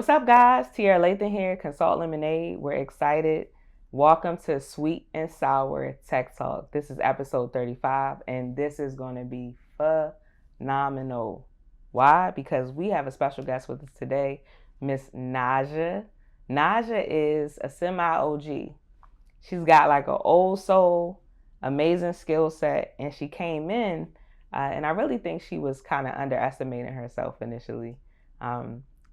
What's up, guys? Tierra Lathan here, Consult Lemonade. We're excited. Welcome to Sweet and Sour Tech Talk. This is episode 35, and this is going to be phenomenal. Why? Because we have a special guest with us today, Miss Najah. Najah is a semi-OG. She's got like an old soul, amazing skill set, and she came in, and I really think she was kind of underestimating herself initially.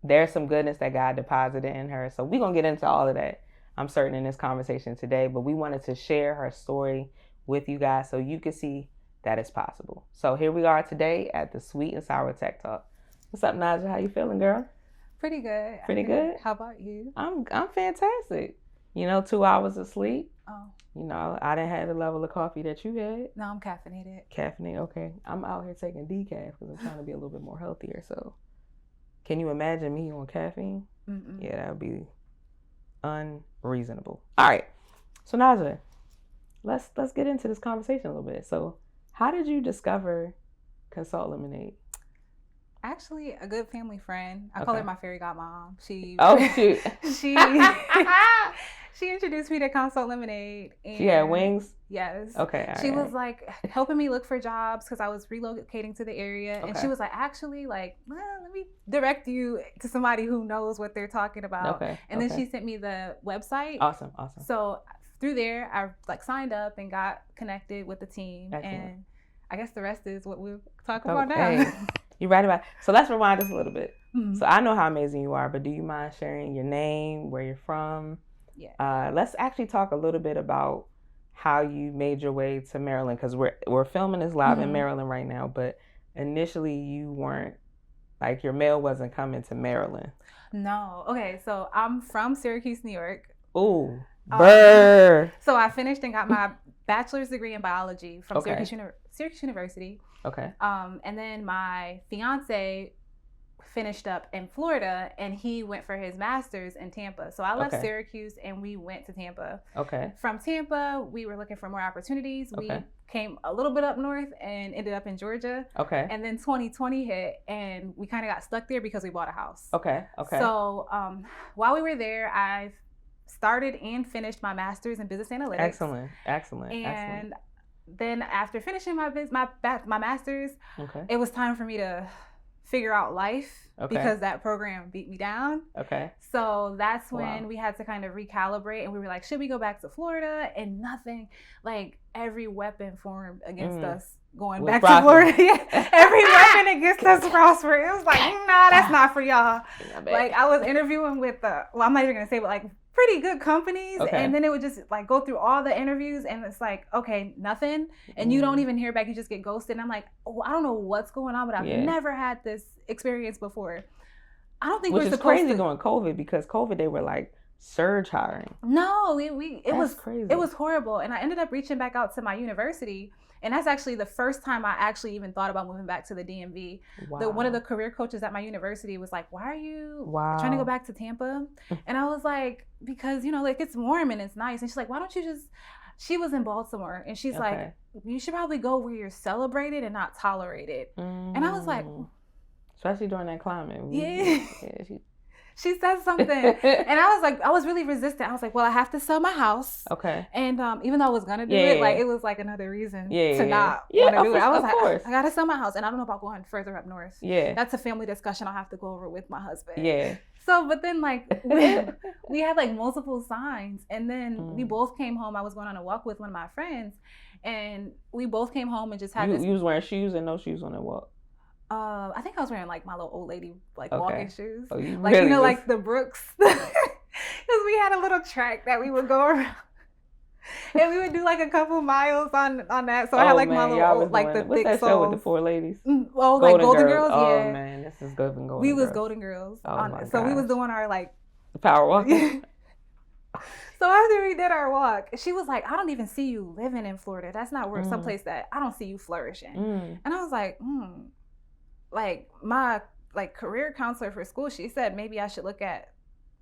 There's some goodness that God deposited in her. So we're going to get into all of that, I'm certain, in this conversation today. But we wanted to share her story with you guys so you can see that it's possible. So here we are today at the Sweet and Sour Tech Talk. What's up, Najah? How you feeling, girl? Pretty good. Pretty good? How about you? I'm fantastic. 2 hours of sleep. Oh. I didn't have the level of coffee that you had. No, I'm caffeinated. Caffeinated, okay. I'm out here taking decaf because I'm trying to be a little bit more healthier, so... Can you imagine me on caffeine? Mm-mm. Yeah, that would be unreasonable. All right. So Najah, let's get into this conversation a little bit. So how did you discover Consult Lemonade? Actually, a good family friend. I call her my fairy godmom. Shoot. She introduced me to Consult Lemonade. And she had wings? Yes. Okay. She was like helping me look for jobs because I was relocating to the area. Okay. And she was like, actually, let me direct you to somebody who knows what they're talking about. Okay. And then she sent me the website. Awesome. So through there, I signed up and got connected with the team. Excellent. And I guess the rest is what we'll talk about now. Hey, you're right about it. So let's rewind this a little bit. Mm-hmm. So I know how amazing you are, but do you mind sharing your name, where you're from? Yeah. Let's actually talk a little bit about how you made your way to Maryland, because we're filming this live in Maryland right now, but initially you weren't, like, your mail wasn't coming to Maryland. No. Okay, so I'm from Syracuse, New York. Ooh, burr. So I finished and got my bachelor's degree in biology from Okay. Syracuse University. Okay. And then my fiance finished up in Florida, and he went for his master's in Tampa. So I left Syracuse and we went to Tampa. Okay. From Tampa, we were looking for more opportunities. Okay. We came a little bit up north and ended up in Georgia. Okay. And then 2020 hit, and we kind of got stuck there because we bought a house. Okay. Okay. So while we were there, I started and finished my master's in business analytics. Excellent. And then after finishing my master's, it was time for me to figure out life because that program beat me down. Okay. So that's when we had to kind of recalibrate, and we were like, should we go back to Florida? And nothing, like, every weapon formed against us going back to Florida. Every weapon against us prospered. It was like, nah, that's not for y'all. Like, I was interviewing with I'm not even gonna say, but like pretty good companies, and then it would just like go through all the interviews, and it's like, okay, nothing, and you don't even hear back, you just get ghosted. And I'm like, I don't know what's going on, but I've never had this experience before. I don't think Which we're is supposed crazy to. during COVID, because COVID they were like surge hiring. No, it was crazy. It was horrible, and I ended up reaching back out to my university. And that's actually the first time I actually even thought about moving back to the DMV. Wow. One of the career coaches at my university was like, why are you trying to go back to Tampa? And I was like, because, like, it's warm and it's nice. And she's like, why don't you just, she was in Baltimore, and she's like, you should probably go where you're celebrated and not tolerated. And I was like, especially during that climate. She said something, and I was really resistant. I was like, well, I have to sell my house. Okay. And even though I was gonna do it, like, it was like another reason to not want to do it. I was like, I gotta sell my house, and I don't know about going further up north. Yeah. That's a family discussion I'll have to go over with my husband. Yeah. So, but then, like, we had like multiple signs, and then we both came home. I was going on a walk with one of my friends, and we both came home and just had You was wearing shoes and no shoes on that walk? I think I was wearing like my little old lady walking shoes, Oh, you like, really like the Brooks, because we had a little track that we would go around, and we would do like a couple miles on that. So I had like my little like the thick soles. Show with the 4 ladies? Oh, like Golden Girls. Oh Yeah. man, this is Golden Girls. We was Golden Girls. So we was doing our like power walking. So after we did our walk, she was like, I don't even see you living in Florida. That's not where someplace that I don't see you flourishing. And I was like, like, my like career counselor for school, she said maybe I should look at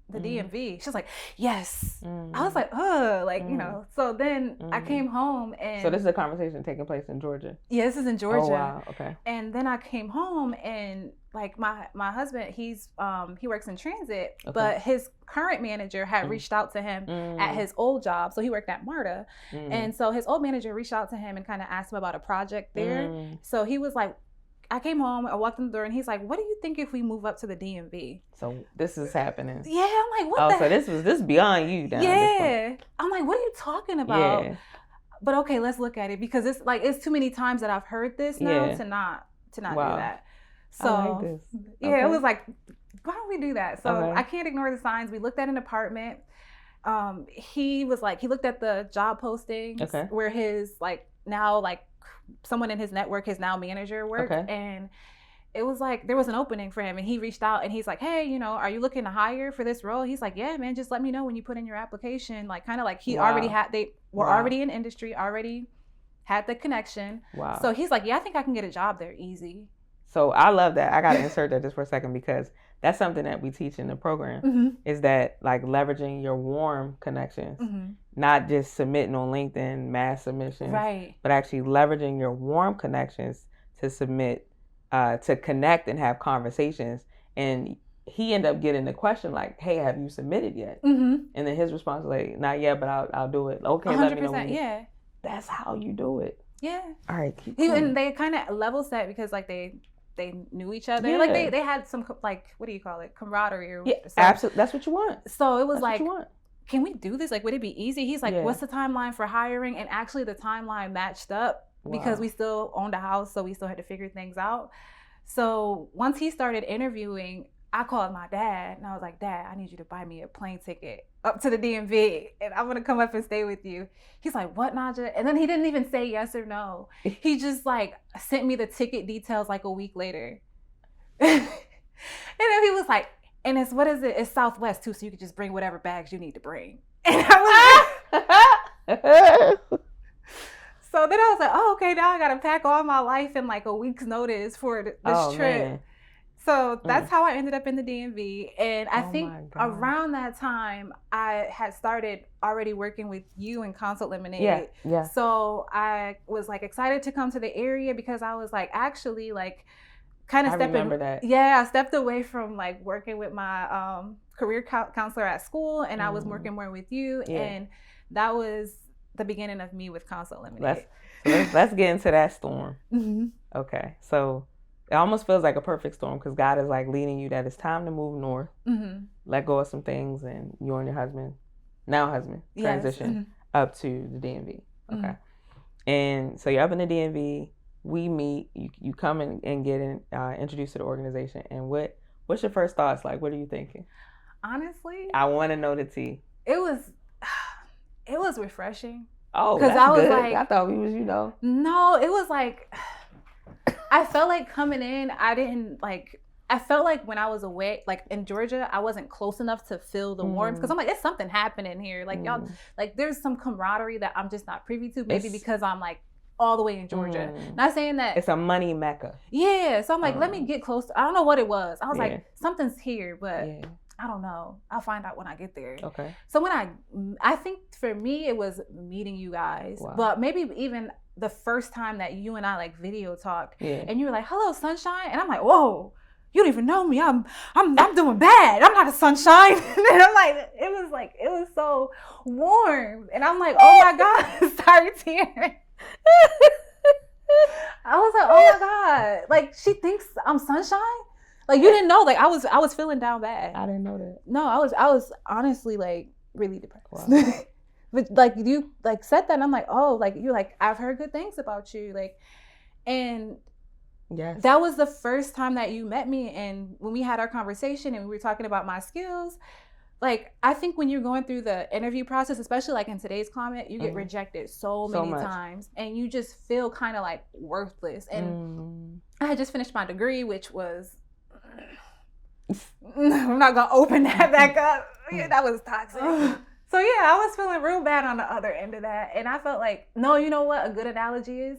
the DMV. She's like, yes. I was like, like, you know. So then I came home and... So this is a conversation taking place in Georgia? Yeah, this is in Georgia. Oh, wow. Okay. And then I came home and like my husband, he works in transit, but his current manager had reached out to him at his old job. So he worked at MARTA. And so his old manager reached out to him and kind of asked him about a project there. So he was like, I came home, I walked in the door, and he's like, what do you think if we move up to the DMV? So this is happening. Yeah, I'm like, what so this beyond you down Yeah. I'm like, what are you talking about? Yeah. But okay, let's look at it, because it's too many times that I've heard this now to not do that. So I like this. Yeah, it was like, why don't we do that? So I can't ignore the signs. We looked at an apartment. He looked at the job postings where his someone in his network, his now manager, worked, and it was like there was an opening for him, and he reached out and he's like, hey, you know, are you looking to hire for this role? He's like, yeah, man, just let me know when you put in your application. Like, kind of like he already had, they were already in industry, already had the connection. Wow. So he's like, yeah, I think I can get a job there easy. So I love that. I got to insert that just for a second, because that's something that we teach in the program, is that like leveraging your warm connections, not just submitting on LinkedIn, mass submissions, but actually leveraging your warm connections to submit, to connect and have conversations. And he ended up getting the question like, hey, have you submitted yet? And then his response was like, not yet, but I'll do it. Okay, 100%, let me know when yeah. That's how you do it. Yeah. All right. And they kind of level set because like they knew each other. Yeah. Like they had some like, what do you call it? Camaraderie. Or absolutely. That's what you want. So it was like, can we do this? Like, would it be easy? He's like, what's the timeline for hiring? And actually the timeline matched up because we still owned a house. So we still had to figure things out. So once he started interviewing, I called my dad and I was like, Dad, I need you to buy me a plane ticket up to the DMV and I'm going to come up and stay with you. He's like, what, Najah? And then he didn't even say yes or no. He just like sent me the ticket details like a week later. And then he was like, and it's, what is it? It's Southwest too. So you could just bring whatever bags you need to bring. And I was like, so then I was like, oh, okay, now I got to pack all my life in like a week's notice for this trip. Man. So that's how I ended up in the DMV. And I think around that time, I had started already working with you in Consult Lemonade. Yeah. So I was like excited to come to the area because I was like actually like kind of stepping. I remember that. Yeah, I stepped away from like working with my career counselor at school, and I was working more with you. Yeah. And that was the beginning of me with Consult Lemonade. Let's get into that storm. Okay, so it almost feels like a perfect storm because God is like leading you that it's time to move north, let go of some things, and you and your husband, transition up to the DMV. Okay. And so you're up in the DMV, we meet, you come and get introduced to the organization. And what's your first thoughts? Like, what are you thinking? Honestly, I want to know the tea. It was refreshing. Oh, that's I was good. Like, I thought we was, No, it was like, I felt like coming in, I felt like when I was away, like in Georgia, I wasn't close enough to feel the warmth because I'm like, it's something happening here. Like y'all, like there's some camaraderie that I'm just not privy to, maybe because I'm like all the way in Georgia. Not saying that. It's a money mecca. Yeah. So I'm like, let me get close. I don't know what it was. I was like, something's here, but I don't know. I'll find out when I get there. Okay. So when I think for me, it was meeting you guys, but maybe even the first time that you and I like video talked and you were like, hello, sunshine. And I'm like, whoa, you don't even know me. I'm doing bad. I'm not a sunshine. And I'm like, it was so warm. And I'm like, oh my God, sorry, tearing. I was like, oh my God. Like she thinks I'm sunshine. Like you didn't know, like I was feeling down bad. I didn't know that. No, I was honestly like really depressed. Wow. But like you like said that and I'm like, oh, like you're like, I've heard good things about you. Like, and that was the first time that you met me. And when we had our conversation and we were talking about my skills, like I think when you're going through the interview process, especially like in today's climate, you get rejected so many times and you just feel kind of like worthless. And I had just finished my degree, which was, I'm not gonna open that back up. That was toxic. So yeah, I was feeling real bad on the other end of that. And I felt like, no, you know what a good analogy is?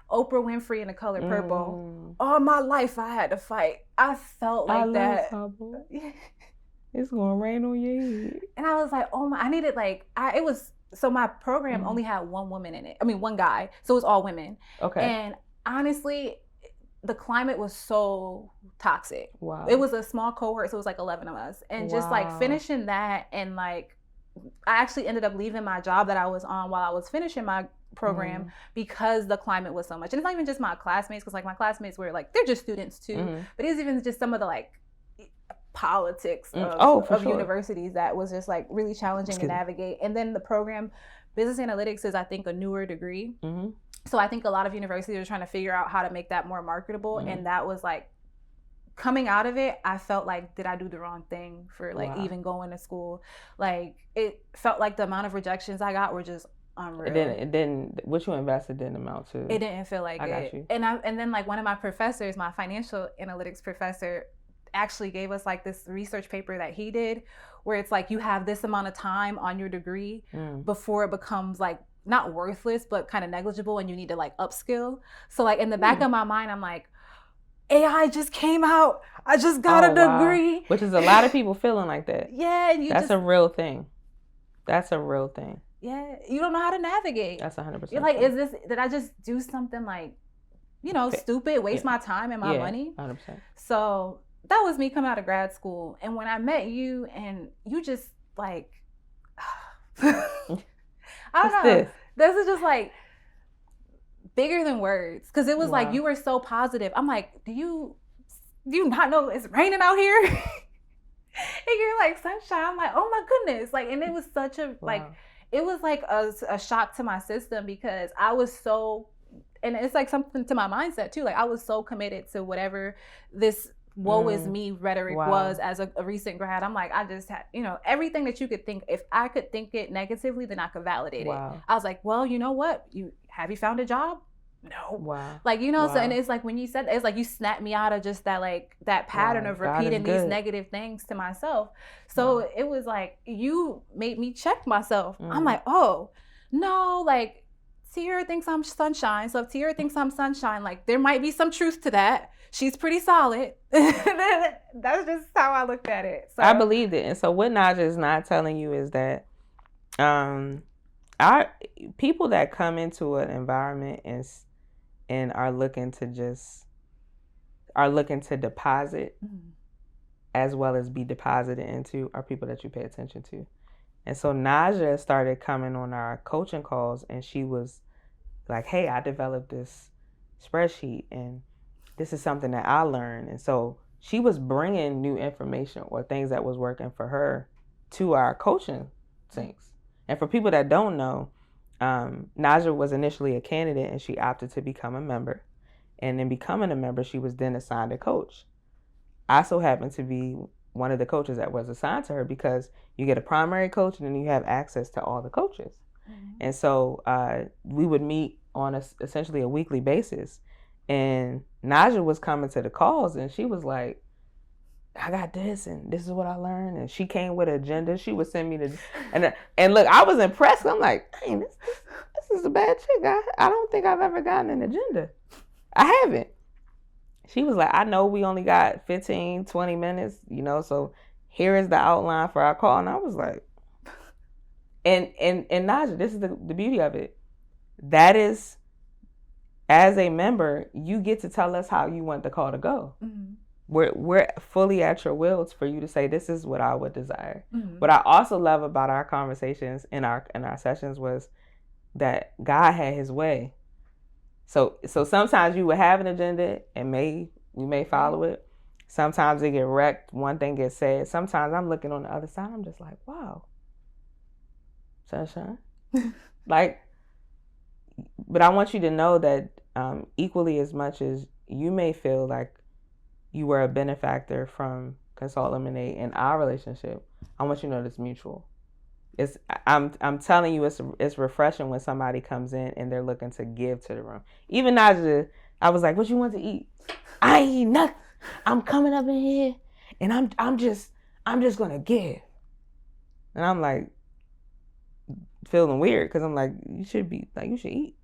Oprah Winfrey in The Color Purple. All my life I had to fight. I felt like that. It's gonna rain on your head. And I was like, oh my, I needed so my program only had one woman in it. I mean, one guy. So it was all women. Okay. And honestly, the climate was so toxic. Wow. It was a small cohort, so it was like 11 of us. And just like finishing that, and like I actually ended up leaving my job that I was on while I was finishing my program because the climate was so much. And it's not even just my classmates, because like my classmates were like, they're just students too. But it was even just some of the like politics of universities that was just like really challenging to navigate. And then the program, business analytics, is I think a newer degree. So I think a lot of universities are trying to figure out how to make that more marketable. And that was like, coming out of it, I felt like, did I do the wrong thing for like even going to school? Like it felt like the amount of rejections I got were just unreal. It didn't what you invested didn't amount to. It didn't feel like I it. got you. And then like one of my professors, my financial analytics professor, actually gave us like this research paper that he did, where it's like you have this amount of time on your degree before it becomes like not worthless but kind of negligible, and you need to like upskill. So like in the back of my mind, I'm like, AI just came out, I just got a degree. Wow. Which is a lot of people feeling like that. Yeah, and that's a real thing. That's a real thing. Yeah, you don't know how to navigate. That's 100%. You're like, did I just do something like, stupid, waste my time and my money? 100%. So that was me coming out of grad school. And when I met you, and you just like, I don't know. This is just like bigger than words. Because it was like, you were so positive. I'm like, do you not know it's raining out here? And you're like, sunshine. I'm like, oh my goodness. Like, and it was such a, like, it was like a shock to my system, because I was so, and it's like something to my mindset too. Like I was so committed to whatever this woe is me rhetoric was as a recent grad. I'm like, I just had, everything that you could think, if I could think it negatively, then I could validate it. I was like, well, you know what? Have you found a job? No. Wow. Like, so, and it's like, when you said that, it's like you snapped me out of just that, like that pattern of repeating these negative things to myself. So it was like, you made me check myself. I'm like, oh no, like Tiara thinks I'm sunshine. So if Tiara thinks I'm sunshine, like there might be some truth to that. She's pretty solid. That's just how I looked at it. So. I believed it. And so what Najah is not telling you is that our people that come into an environment and are looking to deposit as well as be deposited into are people that you pay attention to. And so Najah started coming on our coaching calls, and she was like, hey, I developed this spreadsheet, and this is something that I learned. And so she was bringing new information or things that was working for her to our coaching things. And for people that don't know, Najah was initially a candidate, and she opted to become a member. And in becoming a member, she was then assigned a coach. I so happened to be one of the coaches that was assigned to her, because you get a primary coach and then you have access to all the coaches. And so we would meet on essentially a weekly basis. And Najah was coming to the calls, and she was like, I got this, and this is what I learned. And she came with an agenda. She would send me and look, I was impressed. I'm like, dang, this is a bad chick. I don't think I've ever gotten an agenda. I haven't. She was like, I know we only got 15, 20 minutes, so here is the outline for our call. And I was like, and Najah, this is the beauty of it. That is, as a member, you get to tell us how you want the call to go. We're fully at your will for you to say, this is what I would desire. What I also love about our conversations in our sessions was that God had his way. So sometimes you would have an agenda and we may follow it. Sometimes it get wrecked. One thing gets said. Sometimes I'm looking on the other side. I'm just like, wow, sunshine. Like, but I want you to know that equally as much as you may feel like you were a benefactor from Consult Lemonade in our relationship, I want you to know it's mutual. I'm telling you, it's refreshing when somebody comes in and they're looking to give to the room. Even Najah, I was like, what you want to eat? I ain't eat nothing. I'm coming up in here and I'm just gonna give. And I'm like feeling weird, because I'm like, you should eat.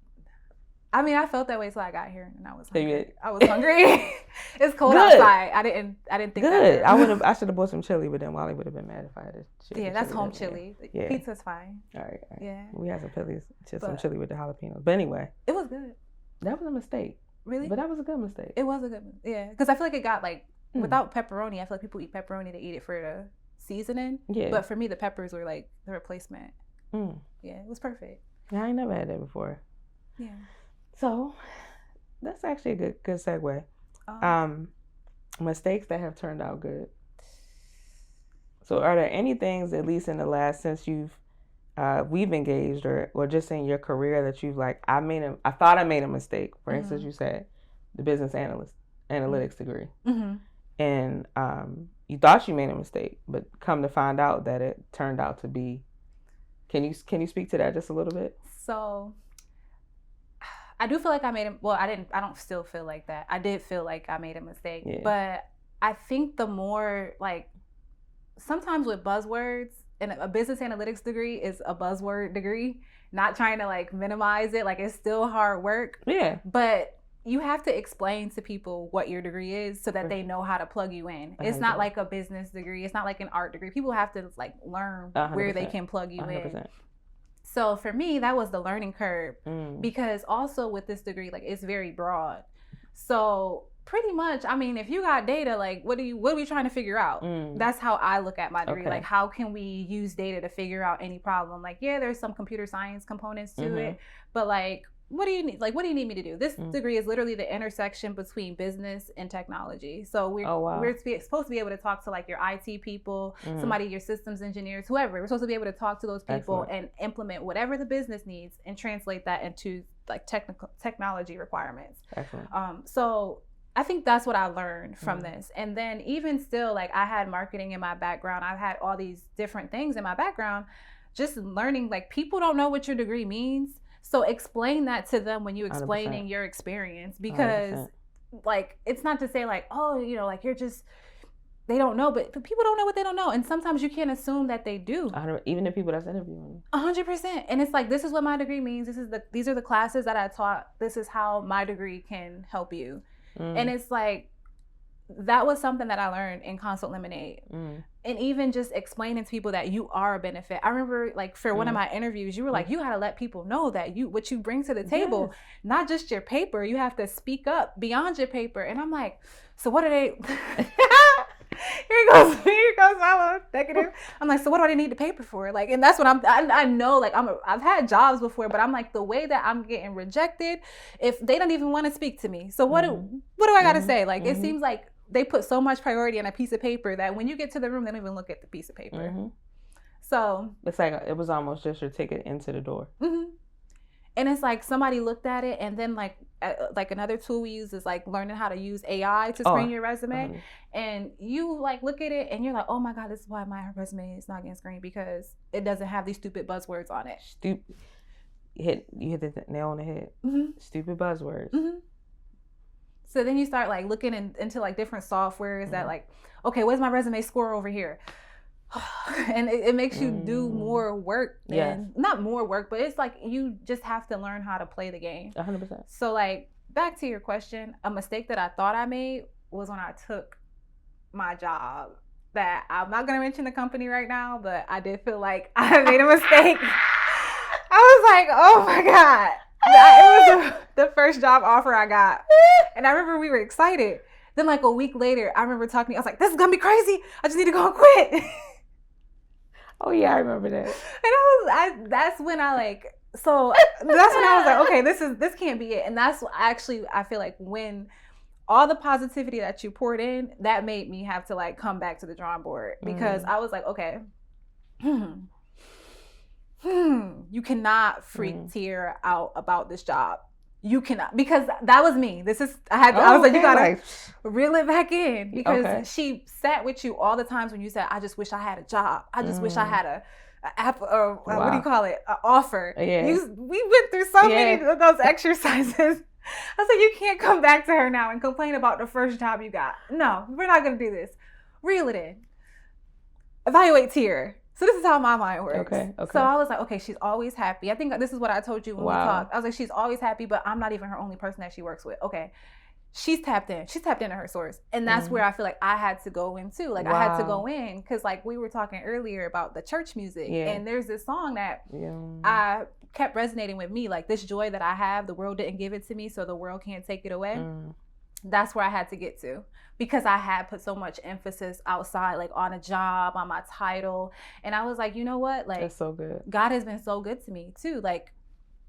I mean, I felt that way till I got here, and I was hungry. It's cold outside. I didn't think good. I should have bought some chili, but then Wally would have been mad if I had Yeah, that's home chili. Yeah. Pizza's fine. All right. Yeah. We had some chili with the jalapenos. But anyway. It was good. That was a mistake. Really? But that was a good mistake. It was a good one. Yeah. Because I feel like it got like, without pepperoni, I feel like people eat pepperoni, they eat it for the seasoning. Yeah. But for me, the peppers were like the replacement. Yeah, it was perfect. Yeah, I ain't never had that before. Yeah. So that's actually a good segue. Mistakes that have turned out good. So are there any things, at least in the last, since we've engaged or just in your career that you've like, I thought I made a mistake. For instance, you said the business analytics degree. And you thought you made a mistake, but come to find out that it turned out to be. Can you speak to that just a little bit? So I do feel like I made a, well, I don't still feel like that. I did feel like I made a mistake, but I think the more like sometimes with buzzwords, and a business analytics degree is a buzzword degree, not trying to like minimize it. Like it's still hard work. Yeah. But you have to explain to people what your degree is so that they know how to plug you in. It's not like a business degree. It's not like an art degree. People have to like learn 100%. Where they can plug you 100%. In. So for me, that was the learning curve because also with this degree, like it's very broad. So pretty much, I mean, if you got data, like what are we trying to figure out? That's how I look at my degree. Okay. Like how can we use data to figure out any problem? Like, yeah, there's some computer science components to it, but like, what do you need? Like, what do you need me to do? This degree is literally the intersection between business and technology. So we're supposed to be able to talk to like your IT people, somebody, your systems engineers, whoever. We're supposed to be able to talk to those people and implement whatever the business needs and translate that into like technology requirements. Excellent. So I think that's what I learned from this. And then even still, like I had marketing in my background. I've had all these different things in my background, just learning like people don't know what your degree means. So explain that to them when you explaining 100%. Your experience, because 100%. Like, it's not to say like, oh, you know, like you're just, they don't know, but people don't know what they don't know. And sometimes you can't assume that they do. Even the people that's interviewing. 100%. And it's like, this is what my degree means. These are the classes that I taught. This is how my degree can help you. And it's like, that was something that I learned in Consult Lemonade. And even just explaining to people that you are a benefit. I remember like for one of my interviews, you were like, you got to let people know that what you bring to the table, not just your paper, you have to speak up beyond your paper. And I'm like, so what are they? Here goes fellow executive. I'm like, so what do I need the paper for? Like, and that's what I know, like I've had jobs before, but I'm like, the way that I'm getting rejected, if they don't even want to speak to me. So what do I got to say? Like, it seems like they put so much priority on a piece of paper that when you get to the room, they don't even look at the piece of paper. So it's like, it was almost just your ticket into the door. And it's like somebody looked at it, and then like another tool we use is like learning how to use AI to screen your resume. And you like look at it and you're like, oh my God, this is why my resume is not getting screened, because it doesn't have these stupid buzzwords on it. You hit the nail on the head. Stupid buzzwords. So then you start like looking into like different softwares that like, okay, what's my resume score over here? And it makes you do more work not more work, but it's like you just have to learn how to play the game. 100%. So like back to your question, a mistake that I thought I made was when I took my job, that I'm not going to mention the company right now, but I did feel like I made a mistake. I was like, oh my God. It was the first job offer I got. And I remember we were excited. Then like a week later, I remember talking to you. I was like, this is going to be crazy. I just need to go and quit. Oh yeah, I remember that. And that's when I like, so that's when I was like, okay, this can't be it. And that's actually, I feel like when all the positivity that you poured in, that made me have to like come back to the drawing board, because I was like, okay, you cannot freak Tiara out about this job. You cannot, because that was me. I was like, you gotta reel it back in, because she sat with you all the times when you said, I just wish I had a job. I just wish I had a what do you call it? An offer. Yeah. We went through so many of those exercises. I was like, you can't come back to her now and complain about the first job you got. No, we're not gonna do this. Reel it in. Evaluate Tiara. So this is how my mind works. Okay. So I was like, okay, she's always happy. I think this is what I told you when we talked. I was like, she's always happy, but I'm not even her only person that she works with. Okay. She's tapped in. She's tapped into her source. And that's where I feel like I had to go in too. Like I had to go in because like we were talking earlier about the church music. Yeah. And there's this song that I kept resonating with me. Like this joy that I have, the world didn't give it to me, so the world can't take it away. That's where I had to get to because I had put so much emphasis outside, like on a job, on my title. And I was like, you know what? Like, that's so good. God has been so good to me too. Like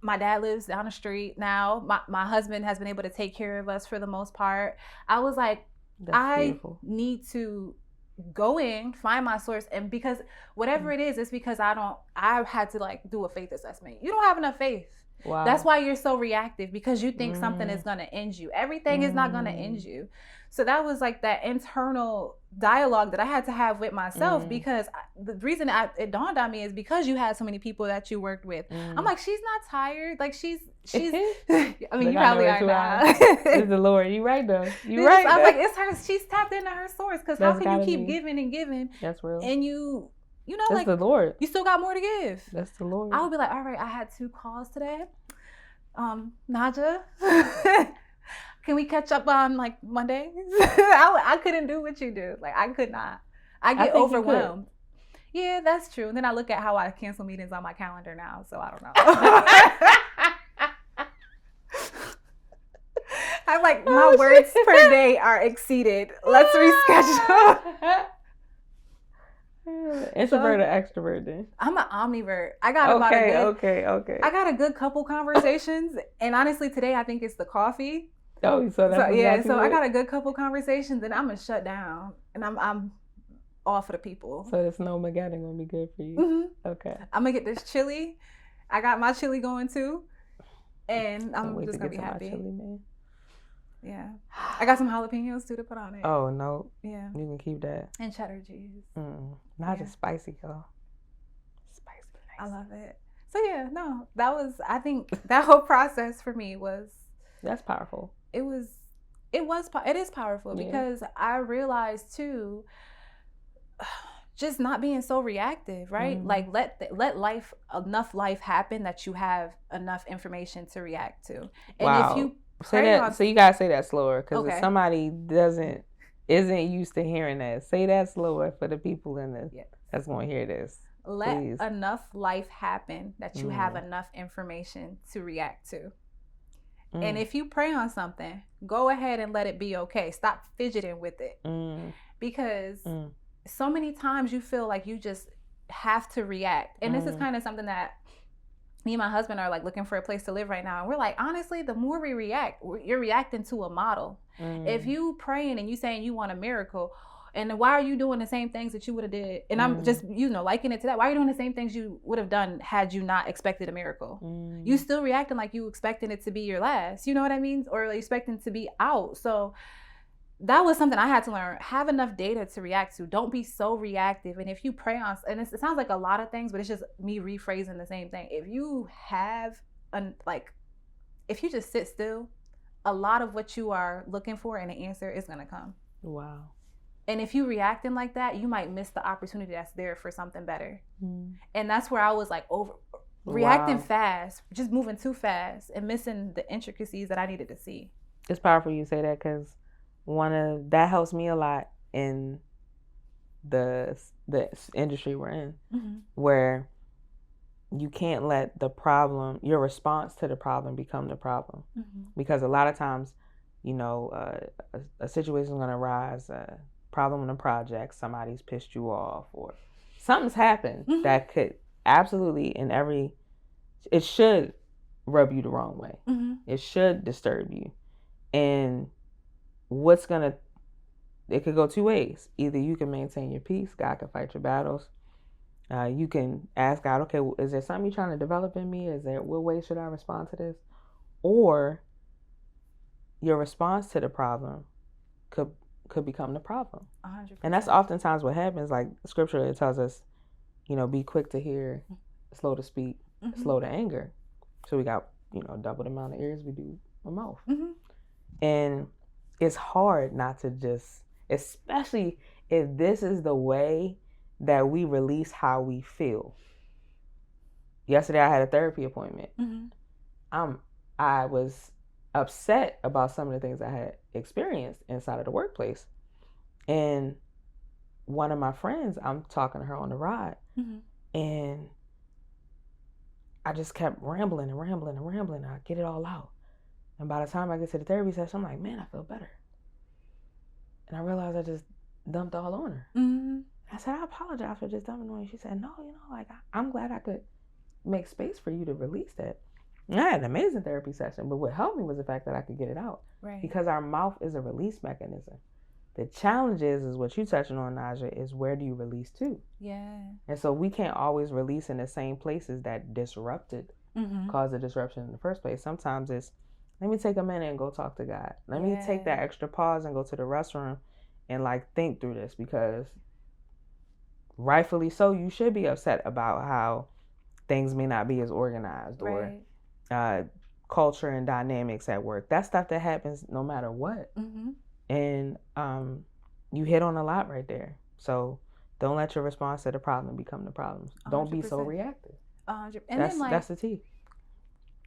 my dad lives down the street now. My husband has been able to take care of us for the most part. I was like, I need to go in, find my source. And because whatever it is, it's because I had to like do a faith assessment. You don't have enough faith. Wow. That's why you're so reactive because you think something is going to end you. Everything is not going to end you. So that was like that internal dialogue that I had to have with myself because the reason it dawned on me is because you had so many people that you worked with. I'm like, she's not tired. Like she's. I mean, you probably are now. It's the Lord. You right though. You right. I'm like, it's her. She's tapped into her source because how can you keep giving and giving? That's real. And you know, that's like the Lord. You still got more to give. That's the Lord. I would be like, all right, I had 2 calls today. Najah, can we catch up on like Monday? I couldn't do what you do. Like I could not. I get overwhelmed. Yeah, that's true. And then I look at how I cancel meetings on my calendar now, so I don't know. I'm like, my words per day are exceeded. Let's reschedule. Introvert or extrovert then? I'm an omnivert. I got about okay. I got a good couple conversations, and honestly, today I think it's the coffee. Oh, so that's So I got a good couple conversations, and I'm gonna shut down, and I'm all for the people. So this Snowmageddon gonna be good for you. Okay. I'm gonna get this chili. I got my chili going too, and I'm just gonna be happy. Chili, man. Yeah, I got some jalapenos too to put on it. Oh no. Yeah. You can keep that. And cheddar cheese. Not just spicy, y'all. Spicy. Nice. I love it. So yeah, no, that was. I think that whole process for me was. That's powerful. It is powerful because I realized too. Just not being so reactive, right? Like let enough life happen that you have enough information to react to. And if you so you gotta say that slower because if somebody isn't used to hearing that, say that slower for the people that's gonna hear this. Let enough life happen that you have enough information to react to. And if you pray on something, go ahead and let it be okay. Stop fidgeting with it because. So many times you feel like you just have to react. And this is kind of something that me and my husband are like looking for a place to live right now. And we're like, honestly, the more we react, you're reacting to a model. If you praying and you saying you want a miracle, and why are you doing the same things that you would have did? And I'm just, liking it to that. Why are you doing the same things you would have done had you not expected a miracle? You still reacting like you expecting it to be your last. You know what I mean? Or expecting to be out. So that was something I had to learn. Have enough data to react to. Don't be so reactive. And if you pray on, and it sounds like a lot of things, but it's just me rephrasing the same thing. If you have, if you just sit still, a lot of what you are looking for and the answer is going to come. Wow. And if you reacting like that, you might miss the opportunity that's there for something better. And that's where I was like reacting fast, just moving too fast and missing the intricacies that I needed to see. It's powerful you say that because that helps me a lot in the industry we're in, where you can't let your response to the problem become the problem, because a lot of times, a situation is going to arise, a problem in a project, somebody's pissed you off, or something's happened that could absolutely it should rub you the wrong way. It should disturb you, and it could go 2 ways. Either you can maintain your peace, God can fight your battles. You can ask God, okay, is there something you're trying to develop in me? What way should I respond to this? Or your response to the problem could become the problem. 100%. And that's oftentimes what happens. Like scripture, it tells us, be quick to hear, slow to speak, slow to anger. So we got, double the amount of ears we do a mouth. And it's hard not to just, especially if this is the way that we release how we feel. Yesterday I had a therapy appointment. I was upset about some of the things I had experienced inside of the workplace. And one of my friends, I'm talking to her on the ride, and I just kept rambling. I get it all out. And by the time I get to the therapy session, I'm like, man, I feel better. And I realized I just dumped all on her. I said, I apologize for just dumping on you. She said, no, like, I'm glad I could make space for you to release that. And I had an amazing therapy session, but what helped me was the fact that I could get it out. Right. Because our mouth is a release mechanism. The challenge is what you're touching on, Najah, is where do you release to? Yeah. And so we can't always release in the same places that disrupted, caused the disruption in the first place. Sometimes it's, let me take a minute and go talk to God. Let me take that extra pause and go to the restroom and like think through this, because rightfully so, you should be upset about how things may not be as organized, or culture and dynamics at work. That's stuff that happens no matter what. And you hit on a lot right there. So don't let your response to the problem become the problem. 100%. Don't be so reactive. 100%. That's the tea.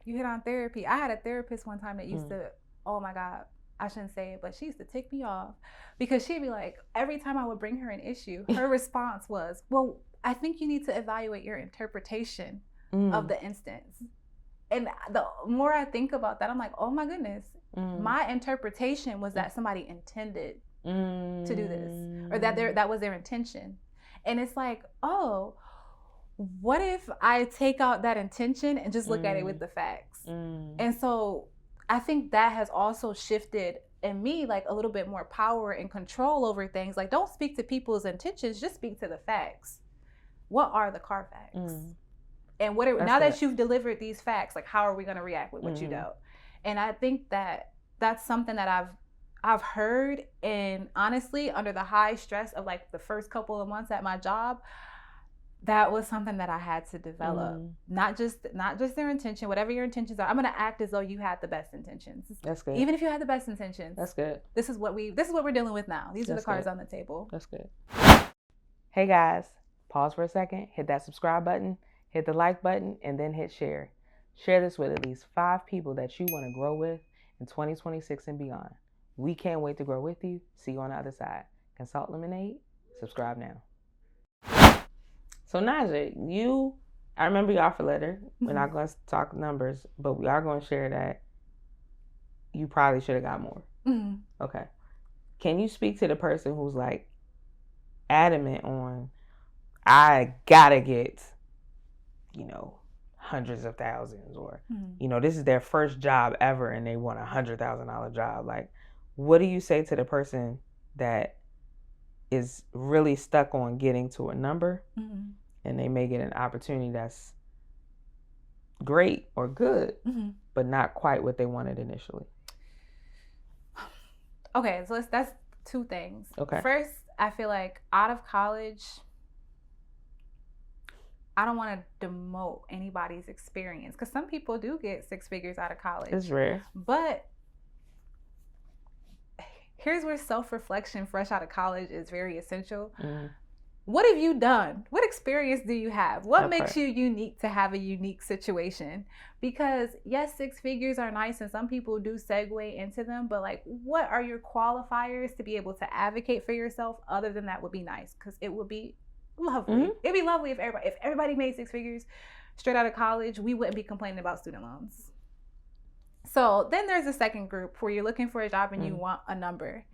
You hit on therapy. I had a therapist one time that used to, oh my God, I shouldn't say it, but she used to tick me off, because she'd be like, every time I would bring her an issue, her response was, well, I think you need to evaluate your interpretation of the instance. And the more I think about that, I'm like, oh my goodness, my interpretation was that somebody intended to do this, or that was their intention. And it's like, oh, what if I take out that intention and just look at it with the facts? And so I think that has also shifted in me, like, a little bit more power and control over things. Like, don't speak to people's intentions, just speak to the facts. What are the car facts? And now that you've delivered these facts, like, how are we going to react with what you know? And I think that that's something that I've heard, and honestly, under the high stress of like the first couple of months at my job, that was something that I had to develop. Not just their intention, whatever your intentions are. I'm going to act as though you had the best intentions. That's good. Even if you had the best intentions. That's good. This is what we're dealing with now. These are the cards on the table. That's good. Hey guys, pause for a second, hit that subscribe button, hit the like button, and then hit share. Share this with at least 5 people that you want to grow with in 2026 and beyond. We can't wait to grow with you. See you on the other side. Consult Lemonade. Subscribe now. So Najah, I remember your offer letter. We're not going to talk numbers, but we are going to share that you probably should have got more. Okay. Can you speak to the person who's like adamant on, I gotta get, hundreds of thousands, or, this is their first job ever and they want $100,000 job. Like, what do you say to the person that is really stuck on getting to a number, and they may get an opportunity that's great or good, but not quite what they wanted initially? Okay, so that's 2 things. Okay. First, I feel like out of college, I don't want to demote anybody's experience, because some people do get 6 figures out of college. It's rare. But here's where self-reflection fresh out of college is very essential. What have you done? What experience do you have? What makes you unique to have a unique situation? Because yes, 6 figures are nice, and some people do segue into them, but like, what are your qualifiers to be able to advocate for yourself other than that would be nice? Because it would be lovely. It'd be lovely if everybody made 6 figures straight out of college. We wouldn't be complaining about student loans. So then there's a second group where you're looking for a job and you want a number.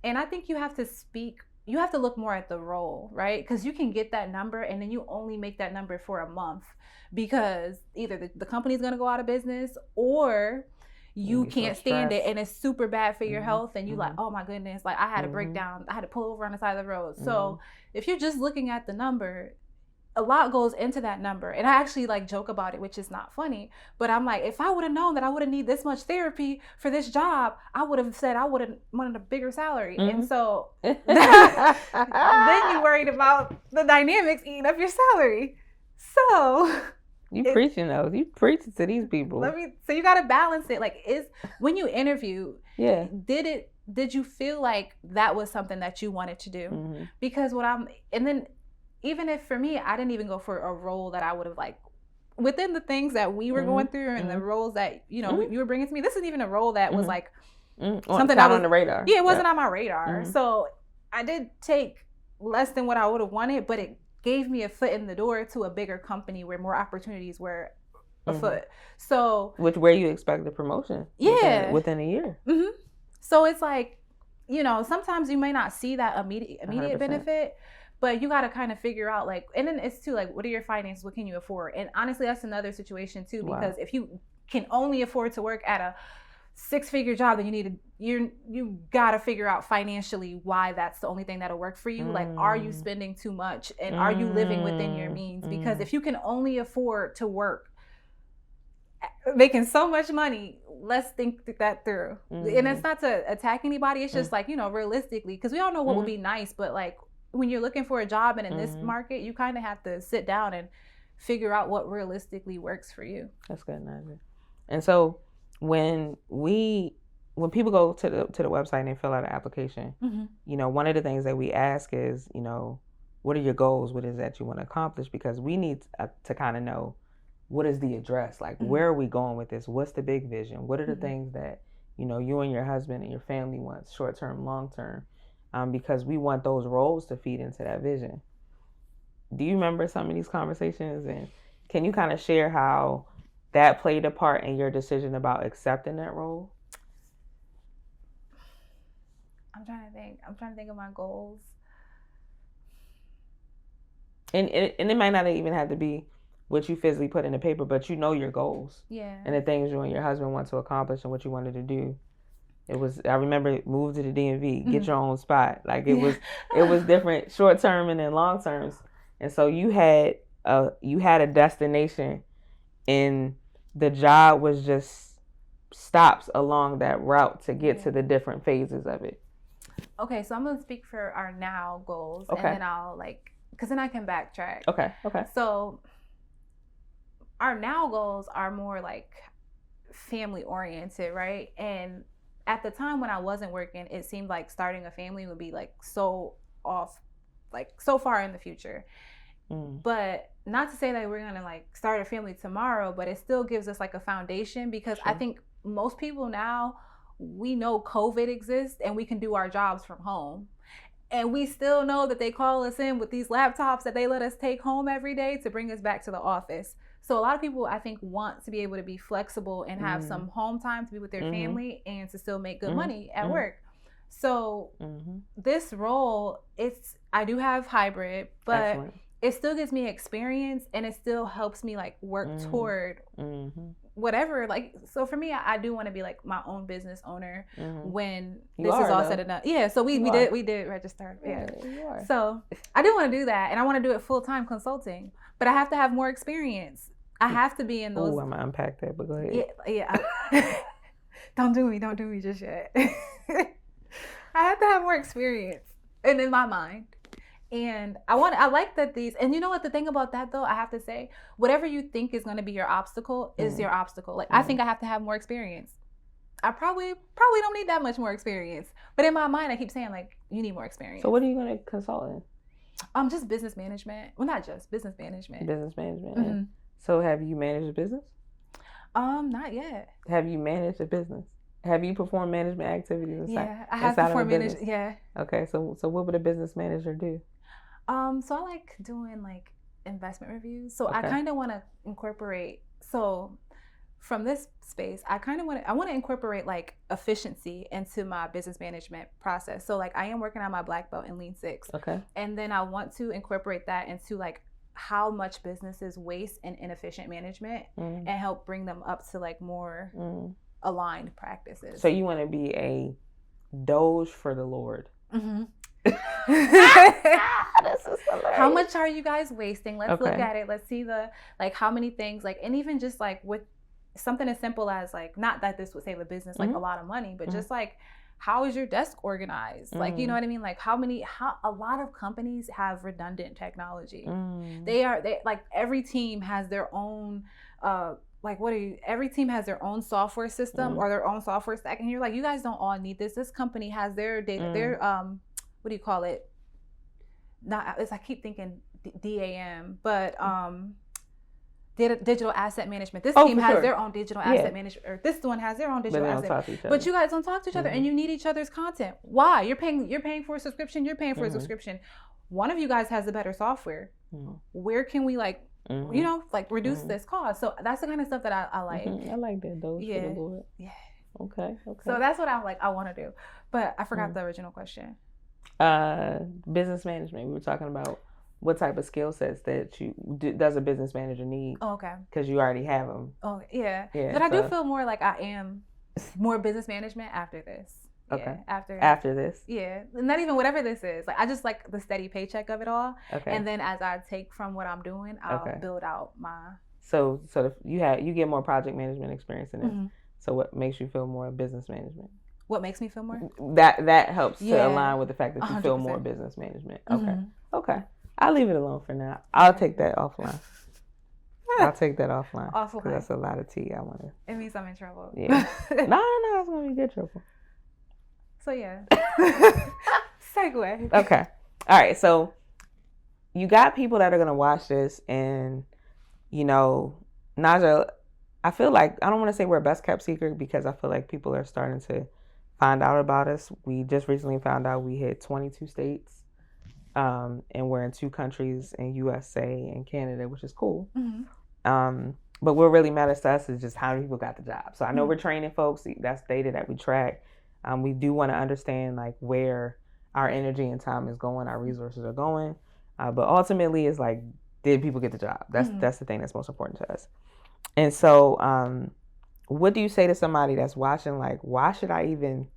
And I think you have to look more at the role, right? Because you can get that number and then you only make that number for a month, because either the company's going to go out of business, or you can't stand it and it's super bad for your health, and you like, oh my goodness, like I had a breakdown, I had to pull over on the side of the road. So if you're just looking at the number, a lot goes into that number. And I actually like joke about it, which is not funny, but I'm like, if I would have known that I would have need this much therapy for this job, I would have said I would have wanted a bigger salary. And so then you worried about the dynamics eating up your salary. So you preaching those. You preaching to these people. So you got to balance it. Like, when you interview, did you feel like that was something that you wanted to do? Because and then even if for me, I didn't even go for a role that I would have like, within the things that we were going through and the roles that, you know, you were bringing to me, this isn't even a role that was like something that was on the radar. Yeah, it wasn't on my radar. So I did take less than what I would have wanted, but it gave me a foot in the door to a bigger company where more opportunities were afoot. So where you expect the promotion within a year. So it's like, you know, sometimes you may not see that immediate 100%. Benefit, but you got to kind of figure out like, and then it's too like, what are your finances? What can you afford? And honestly, that's another situation too, because if you can only afford to work at a 6-figure job, then you got to figure out financially why that's the only thing that'll work for you. Like, are you spending too much and are you living within your means? Because if you can only afford to work making so much money, let's think that through. And it's not to attack anybody. It's just like, you know, realistically, because we all know what would be nice, but like when you're looking for a job and in this market, you kind of have to sit down and figure out what realistically works for you. That's good, Najah. And so when people go to the website and they fill out an application, you know, one of the things that we ask is, you know, what are your goals? What is that you want to accomplish? Because we need to kind of know, what is the address? Like, where are we going with this? What's the big vision? What are the things that, you know, you and your husband and your family want, short-term, long-term? Because we want those roles to feed into that vision. Do you remember some of these conversations? And can you kind of share how that played a part in your decision about accepting that role? I'm trying to think of my goals. And it might not even have to be what you physically put in the paper, but you know your goals. Yeah. And the things you and your husband want to accomplish and what you wanted to do. I remember move to the DMV, get your own spot. Like it was different short term and then long terms. And so you had a destination, and the job was just stops along that route to get to the different phases of it. Okay, so I'm gonna speak for our now goals, and then I'll because then I can backtrack. Okay. So our now goals are more like family oriented, right? And at the time when I wasn't working, it seemed like starting a family would be like so off, like so far in the future. But not to say that we're gonna like start a family tomorrow, but it still gives us like a foundation, because I think most people now, we know COVID exists and we can do our jobs from home. And we still know that they call us in with these laptops that they let us take home every day to bring us back to the office. So a lot of people, I think, want to be able to be flexible and have some home time to be with their family and to still make good money at work. So this role, I do have hybrid, but it still gives me experience and it still helps me like work toward whatever. Like, so for me, I do want to be like my own business owner when this is all said and done. Yeah. So we did register. Yeah. So I do want to do that, and I want to do it full-time consulting, but I have to have more experience. I have to be in those. Oh, I'm gonna unpack that, but go ahead. Yeah. Don't do me just yet. I have to have more experience, and in my mind. And I like that and you know what, the thing about that though, I have to say, whatever you think is going to be your obstacle is your obstacle. Like, I think I have to have more experience. I probably don't need that much more experience. But in my mind, I keep saying like, you need more experience. So what are you going to consult in? Just business management. Well, not just business management. Business management. So have you managed a business? Not yet. Have you managed a business? Have you performed management activities inside? Yeah, I have performed management. Yeah. Okay, so what would a business manager do? So I like doing like investment reviews. So I kind of want to incorporate. So from this space, I want to incorporate like efficiency into my business management process. So like I am working on my black belt in Lean Six. Okay. And then I want to incorporate that into like how much businesses waste in inefficient management and help bring them up to like more aligned practices. So you want to be a Doge for the Lord. This is hilarious. How much are you guys wasting? Let's look at it. Let's see how many things, like, and even just like with something as simple as like, not that this would save a business like a lot of money, but just like, how is your desk organized? Like, you know what I mean? Like how a lot of companies have redundant technology. They like every team has their own, every team has their own software system or their own software stack. And you're like, you guys don't all need this. This company has their data, their, what do you call it? I keep thinking DAM, but digital asset management. This team has their own digital asset management, or this one has their own digital asset. But you guys don't talk to each other, and you need each other's content. Why? You're paying for a subscription. You're paying for a subscription. One of you guys has the better software. Where can we reduce this cost? So that's the kind of stuff that I like. I like that though. Yeah. Yeah. Okay. So that's what I'm like. I want to do, but I forgot the original question. Business management. We were talking about what type of skill sets that does a business manager need? Oh, okay. Because you already have them. Oh, yeah. But I do feel more like I am more business management after this. Okay. Yeah, after this. Yeah. Not even whatever this is. Like I just like the steady paycheck of it all. Okay. And then as I take from what I'm doing, I'll build out my. So you get more project management experience in this. Mm-hmm. So what makes you feel more business management? What makes me feel more? That helps to align with the fact that you 100%. Feel more business management. Okay. Mm-hmm. Okay. I'll leave it alone for now. I'll take that offline. Offline. Because that's a lot of tea I want to. It means I'm in trouble. Yeah. No, it's going to be good trouble. So, yeah. Segue. Okay. All right. So, you got people that are going to watch this. And, Najah, I feel like, I don't want to say we're a best kept secret because I feel like people are starting to find out about us. We just recently found out we hit 22 states. And we're in 2 countries in USA and Canada, which is cool. Mm-hmm. But what really matters to us is just how many people got the job. So I know we're training folks. That's data that we track. We do want to understand like where our energy and time is going, our resources are going. But ultimately, it's like, did people get the job? That's the thing that's most important to us. And so, what do you say to somebody that's watching? Like, why should I even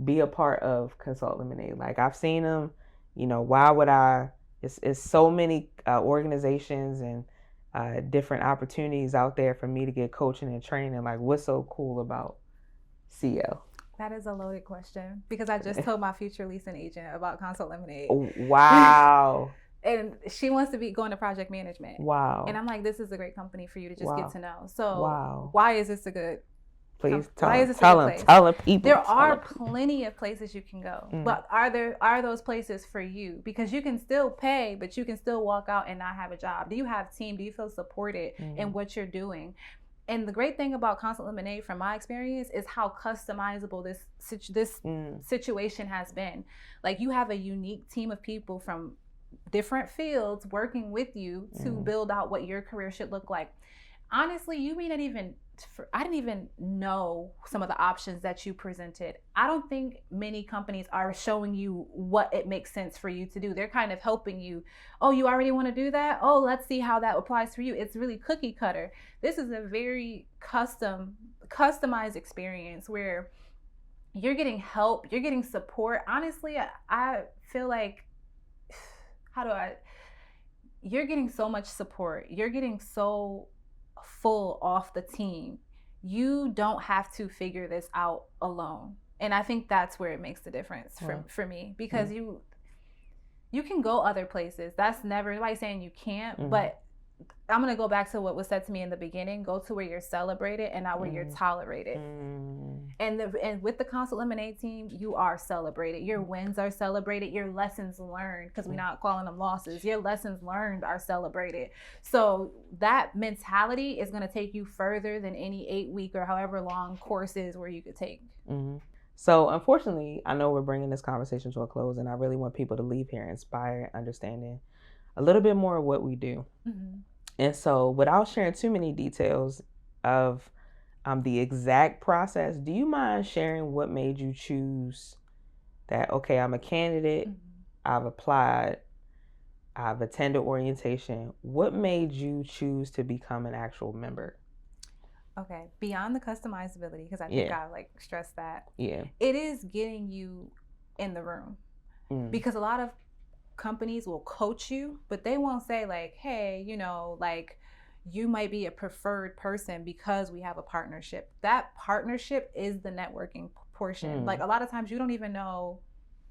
be a part of Consult Lemonade? Like, I've seen them. Why would I? It's so many organizations and different opportunities out there for me to get coaching and training. Like, what's so cool about CL? That is a loaded question because I just told my future leasing agent about Consult Lemonade. Wow. And she wants to be going to project management. Wow. And I'm like, this is a great company for you to just get to know. So why is this a good? Please tell them people. There are plenty of places you can go, but are those places for you? Because you can still pay, but you can still walk out and not have a job. Do you have a team? Do you feel supported in what you're doing? And the great thing about Consult Lemonade, from my experience, is how customizable this situation has been. Like you have a unique team of people from different fields working with you to build out what your career should look like. Honestly, you may not even. I didn't even know some of the options that you presented. I don't think many companies are showing you what it makes sense for you to do. They're kind of helping you. Oh, you already want to do that? Oh, let's see how that applies for you. It's really cookie cutter. This is a very customized experience where you're getting help, you're getting support. Honestly, I feel like, you're getting so much support. You're getting so full off the team. You don't have to figure this out alone. And I think that's where it makes the difference for me, because you can go other places. That's never anybody saying you can't, but I'm going to go back to what was said to me in the beginning. Go to where you're celebrated and not where you're tolerated. And with the Consult Lemonade team, you are celebrated. Your wins are celebrated. Your lessons learned, because we're not calling them losses. Your lessons learned are celebrated. So that mentality is going to take you further than any 8-week or however long course is where you could take. So unfortunately, I know we're bringing this conversation to a close, and I really want people to leave here inspired, understanding a little bit more of what we do. And so without sharing too many details of the exact process, do you mind sharing what made you choose that, okay, I'm a candidate, I've applied, I've attended orientation. What made you choose to become an actual member? Okay, beyond the customizability, because I think I stressed that. Yeah. It is getting you in the room. Because a lot of companies will coach you, but they won't say like, hey, you might be a preferred person because we have a partnership. That partnership is the networking portion. Like a lot of times you don't even know,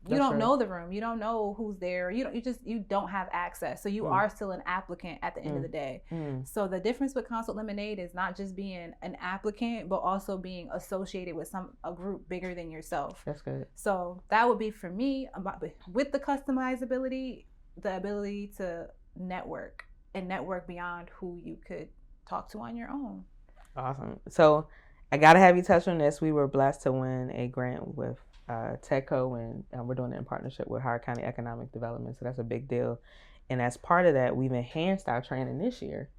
you don't know the room. You don't know who's there. You don't have access. So you are still an applicant at the end of the day. So the difference with Consult Lemonade is not just being an applicant, but also being associated with a group bigger than yourself. That's good. So that would be for me. With the customizability, the ability to network and network beyond who you could talk to on your own. Awesome. So I got to have you touch on this. We were blessed to win a grant with TechCo, and we're doing it in partnership with Howard County Economic Development. So that's a big deal. And as part of that, we've enhanced our training this year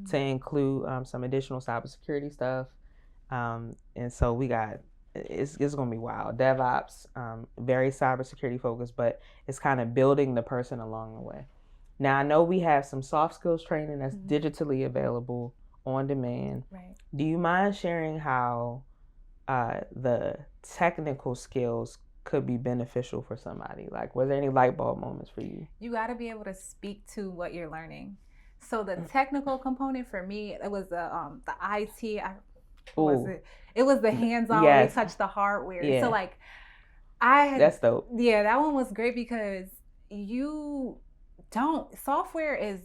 to include some additional cybersecurity stuff. And so we got, it's going to be wild. DevOps, very cybersecurity focused, but it's kind of building the person along the way. Now, I know we have some soft skills training that's digitally available on demand. Right. Do you mind sharing how the technical skills could be beneficial for somebody? Like, was there any light bulb moments for you? You got to be able to speak to what you're learning. So the technical component for me, it was the IT. It was the hands-on where you touch the hardware. Yeah. So like, that's dope. Yeah, that one was great because software is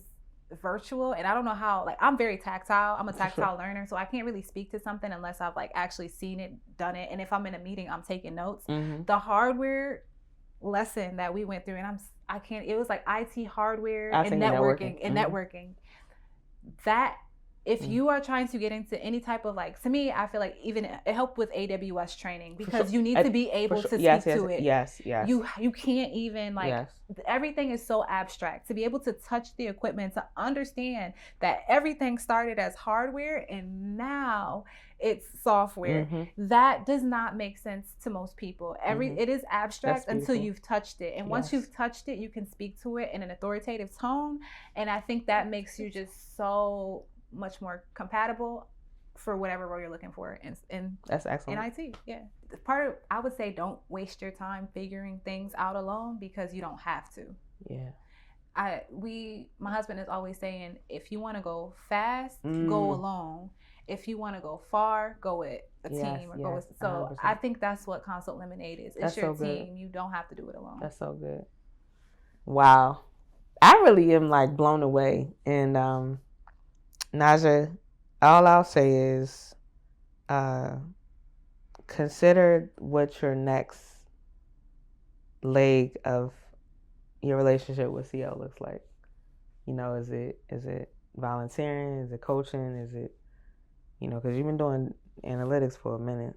virtual, and I don't know how, like, I'm very tactile. I'm a tactile learner, so I can't really speak to something unless I've like actually seen it, done it. And if I'm in a meeting, I'm taking notes. The hardware lesson that we went through, and it was like IT hardware and networking. That if you are trying to get into any type of, like, to me, I feel like even it helped with AWS training because you need to be able to speak to it. Yes. You can't even, like, everything is so abstract. To be able to touch the equipment, to understand that everything started as hardware and now it's software. That does not make sense to most people. It is abstract until you've touched it. And once you've touched it, you can speak to it in an authoritative tone. And I think that makes you just so much more compatible for whatever role you're looking for in that's excellent. In IT. Yeah. I would say, don't waste your time figuring things out alone because you don't have to. Yeah. My husband is always saying, if you want to go fast, go alone. If you want to go far, go with a team or go with. So 100%. I think that's what Consult Lemonade is. It's your team. You don't have to do it alone. That's so good. Wow. I really am like blown away. And Najah, all I'll say is consider what your next leg of your relationship with CL looks like. You know, is it volunteering? Is it coaching? Is it, you know, because you've been doing analytics for a minute.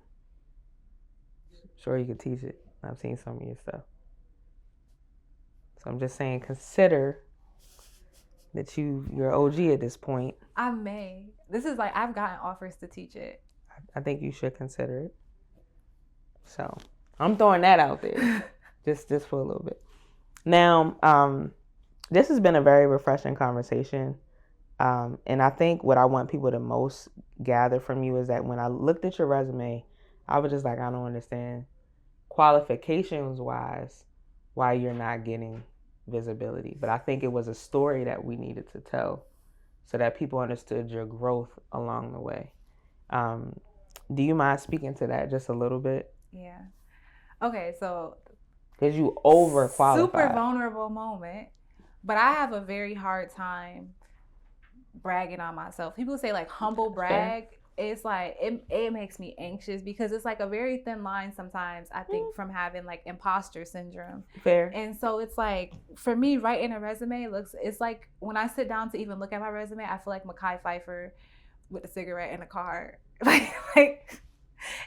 Sure, you could teach it. I've seen some of your stuff. So I'm just saying, consider that you're OG at this point. I may. This is like, I've gotten offers to teach it. I think you should consider it. So I'm throwing that out there, just for a little bit. Now, this has been a very refreshing conversation. And I think what I want people to most gather from you is that when I looked at your resume, I was just like, I don't understand qualifications wise why you're not getting visibility. But I think it was a story that we needed to tell so that people understood your growth along the way. Do you mind speaking to that just a little bit? Yeah. Okay, so because you overqualified. Super vulnerable moment, but I have a very hard time bragging on myself. People say like humble brag. Fair. It's like it makes me anxious because it's like a very thin line sometimes, I think, from having like imposter syndrome. Fair. And so it's like, for me, writing a resume it's like when I sit down to even look at my resume, I feel like Mekhi Phifer with a cigarette in a car. like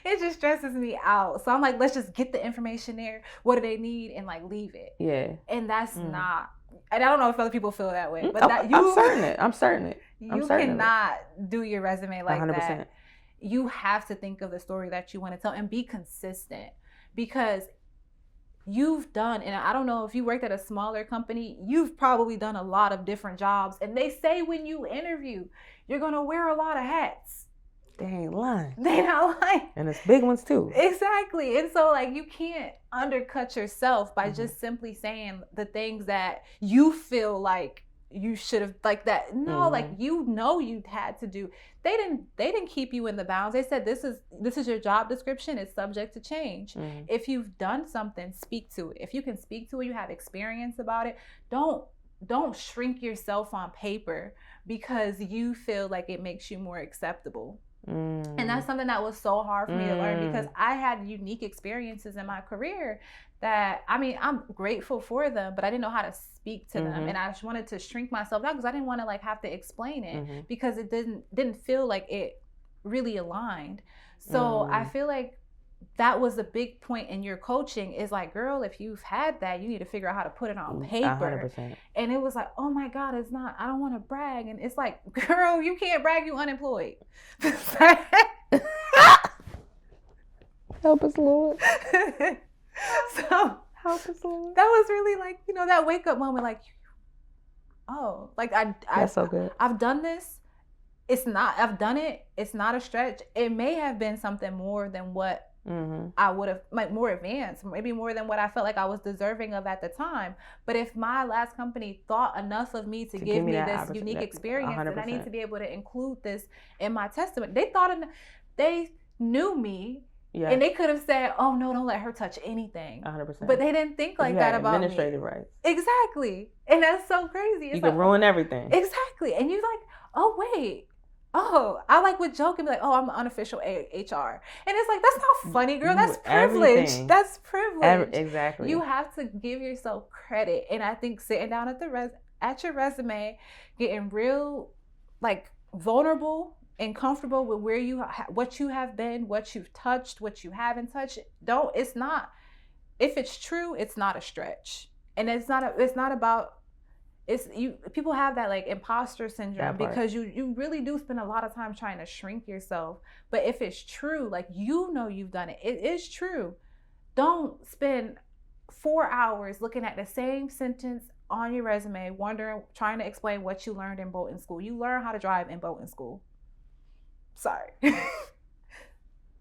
it just stresses me out. So I'm like, let's just get the information there. What do they need? And like leave it. Yeah. And that's not. And I don't know if other people feel that way, but I'm certain it. You cannot do your resume like 100%. that. You have to think of the story that you want to tell and be consistent, because you've done, and I don't know if you worked at a smaller company, you've probably done a lot of different jobs. And they say when you interview, you're going to wear a lot of hats. They ain't lying. They not lying. And it's big ones too. Exactly. And so like you can't undercut yourself by just simply saying the things that you feel like you should have, like that. No, like you had to do. They didn't keep you in the bounds. They said this is your job description. It's subject to change. If you've done something, speak to it. If you can speak to it, you have experience about it. Don't shrink yourself on paper because you feel like it makes you more acceptable. And that's something that was so hard for me to learn, because I had unique experiences in my career that, I mean, I'm grateful for them, but I didn't know how to speak to them. And I just wanted to shrink myself down because I didn't want to like have to explain it because it didn't feel like it really aligned. So I feel like that was a big point in your coaching, is like, girl, if you've had that, you need to figure out how to put it on paper. 100%. And it was like, oh my God, it's not, I don't want to brag. And it's like, girl, you can't brag, you unemployed. Help us, Lord. So help us, Lord. That was really like, you know, that wake up moment, like, oh, like that's so good. I've done this. I've done it. It's not a stretch. It may have been something more than what I would have, like more advanced, maybe more than what I felt like I was deserving of at the time. But if my last company thought enough of me to give me this unique experience, then I need to be able to include this in my testament. They knew me. Yes. And they could have said, oh, no, don't let her touch anything. 100%. But they didn't think like that about administrative me. Rights. Exactly. And that's so crazy. It's you can ruin everything. Exactly. And you're like, oh, wait. Oh, I like would joke and be like, oh, I'm unofficial HR. And it's like, that's not funny, girl. That's privilege. Everything. That's privilege. Exactly. You have to give yourself credit. And I think sitting down at your resume, getting real, like, vulnerable and comfortable with where what you have been, what you've touched, what you haven't touched. If it's true, it's not a stretch. And people have that like imposter syndrome because you really do spend a lot of time trying to shrink yourself. But if it's true, like, you know, you've done it. It is true. Don't spend 4 hours looking at the same sentence on your resume, trying to explain what you learned in boating school. You learn how to drive in boating school. Sorry.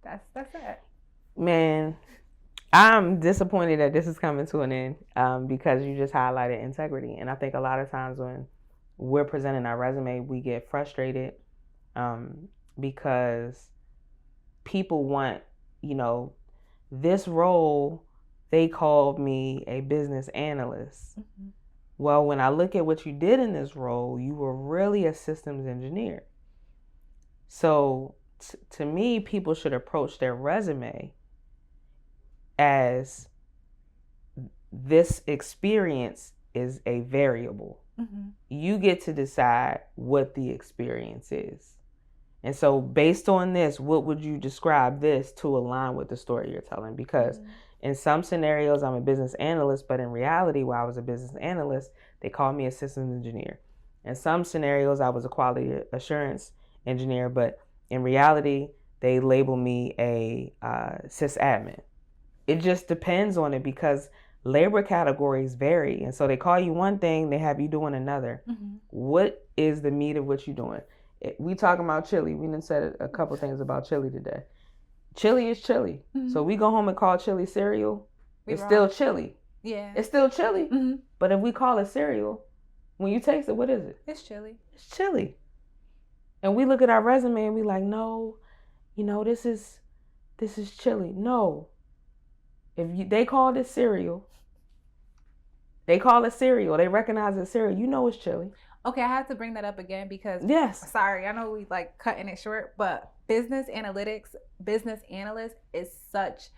That's it. Man, I'm disappointed that this is coming to an end because you just highlighted integrity. And I think a lot of times when we're presenting our resume, we get frustrated because people want, you know, this role, they called me a business analyst. Well, when I look at what you did in this role, you were really a systems engineer. So to me, people should approach their resume as this experience is a variable. You get to decide what the experience is. And so based on this, what would you describe this to align with the story you're telling? Because in some scenarios, I'm a business analyst, but in reality, while I was a business analyst, they called me a systems engineer. In some scenarios, I was a quality assurance engineer, but in reality, they label me a sysadmin. It just depends on it because labor categories vary. And so they call you one thing, they have you doing another. What is the meat of what you're doing? We talking about chili. We done said a couple things about chili today. Chili is chili. So we go home and call chili cereal. It's still chili. Yeah. It's still chili. But if we call it cereal, when you taste it, what is it? It's chili. It's chili. And we look at our resume and we like, no, you know, this is chili. No. If they call it cereal, they recognize it cereal, you know it's chili. Okay, I have to bring that up again because sorry, I know we like cutting it short, but business analyst is such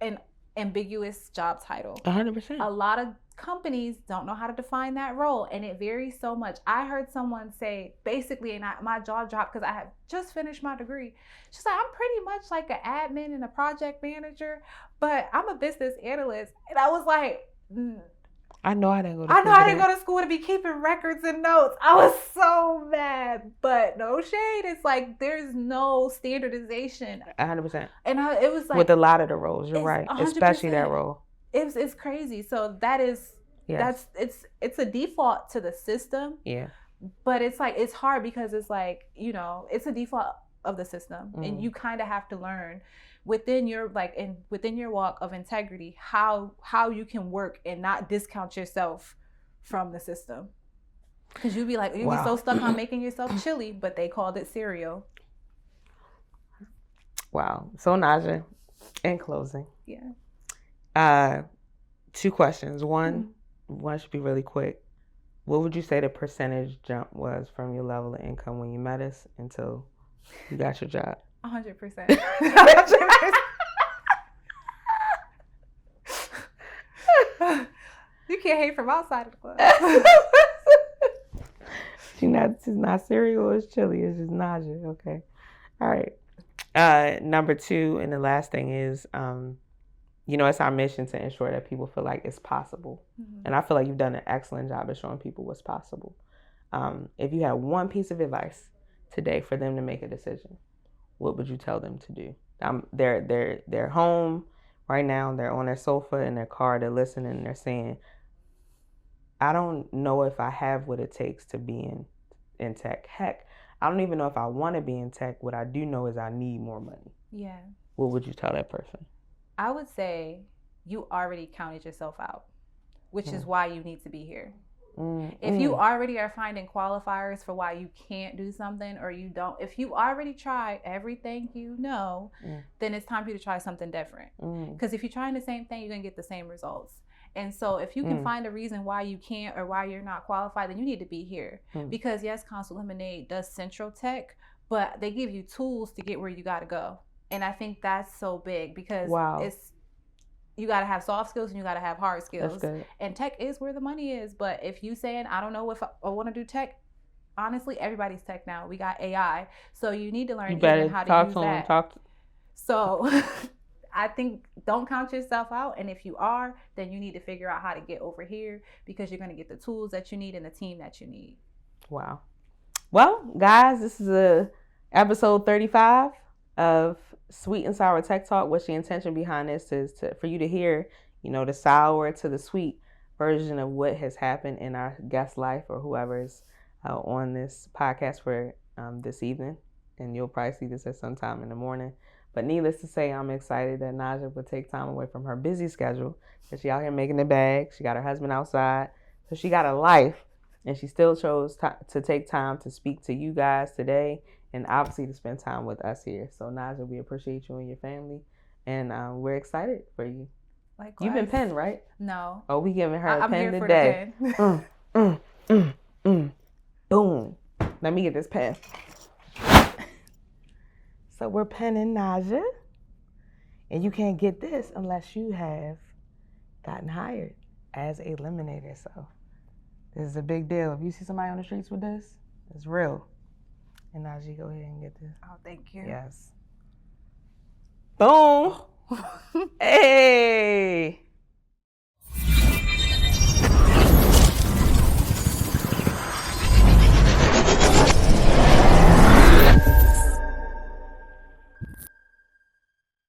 an ambiguous job title. 100%. A lot of companies don't know how to define that role, and it varies so much. I heard someone say, basically, and my jaw dropped because I had just finished my degree. She's like, I'm pretty much like an admin and a project manager, but I'm a business analyst. And I was like, I know I didn't go to school to be keeping records and notes. I was so mad, but no shade. It's like there's no standardization. 100%. And it was like with a lot of the roles, you're right, 100%. Especially that role. It's crazy. So that is it's a default to the system. Yeah. But it's like it's hard because it's like, you know, it's a default of the system, and you kind of have to learn within your walk of integrity how you can work and not discount yourself from the system. Because you'd be so stuck on making yourself chili, but they called it cereal. Wow. So Najah, in closing. Yeah. 2 questions. One should be really quick. What would you say the percentage jump was from your level of income when you met us until You got your job. 100%. 100%. You can't hate from outside of the club. She's not cereal, it's chili, it's just Najah. Okay. All right. Number 2, and the last thing is, it's our mission to ensure that people feel like it's possible. Mm-hmm. And I feel like you've done an excellent job of showing people what's possible. If you had one piece of advice today for them to make a decision, what would you tell them to do? They're home right now. They're on their sofa in their car. They're listening. And they're saying, I don't know if I have what it takes to be in tech. Heck, I don't even know if I want to be in tech. What I do know is I need more money. Yeah. What would you tell that person? I would say you already counted yourself out, which is why you need to be here. If you already are finding qualifiers for why you can't do something or you don't, if you already try everything then it's time for you to try something different. Because if you're trying the same thing, you're going to get the same results. And so if you can find a reason why you can't or why you're not qualified, then you need to be here. Because yes, Constant Lemonade does central tech, but they give you tools to get where you got to go. And I think that's so big because you got to have soft skills and you got to have hard skills. And tech is where the money is. But if you saying, I don't know if I want to do tech, honestly, everybody's tech now. We got AI. So you need to learn even how to use that. So I think don't count yourself out. And if you are, then you need to figure out how to get over here because you're going to get the tools that you need and the team that you need. Wow. Well, guys, this is episode 35 of Sweet and Sour Tech Talk. What's the intention behind this is for you to hear, the sour to the sweet version of what has happened in our guest life or whoever's on this podcast for this evening. And you'll probably see this at some time in the morning. But needless to say, I'm excited that Najah would take time away from her busy schedule. Because she out here making the bag. She got her husband outside. So she got a life. And she still chose to take time to speak to you guys today. And obviously to spend time with us here. So Najah, we appreciate you and your family. And we're excited for you. Likewise. You've been penned, right? No. Oh, we giving her a pen today. Boom. Let me get this pen. So we're penning Najah. And you can't get this unless you have gotten hired as a lemonator. So this is a big deal. If you see somebody on the streets with this, it's real. And Najah, go ahead and get this. Oh, thank you. Yes. Boom. Hey.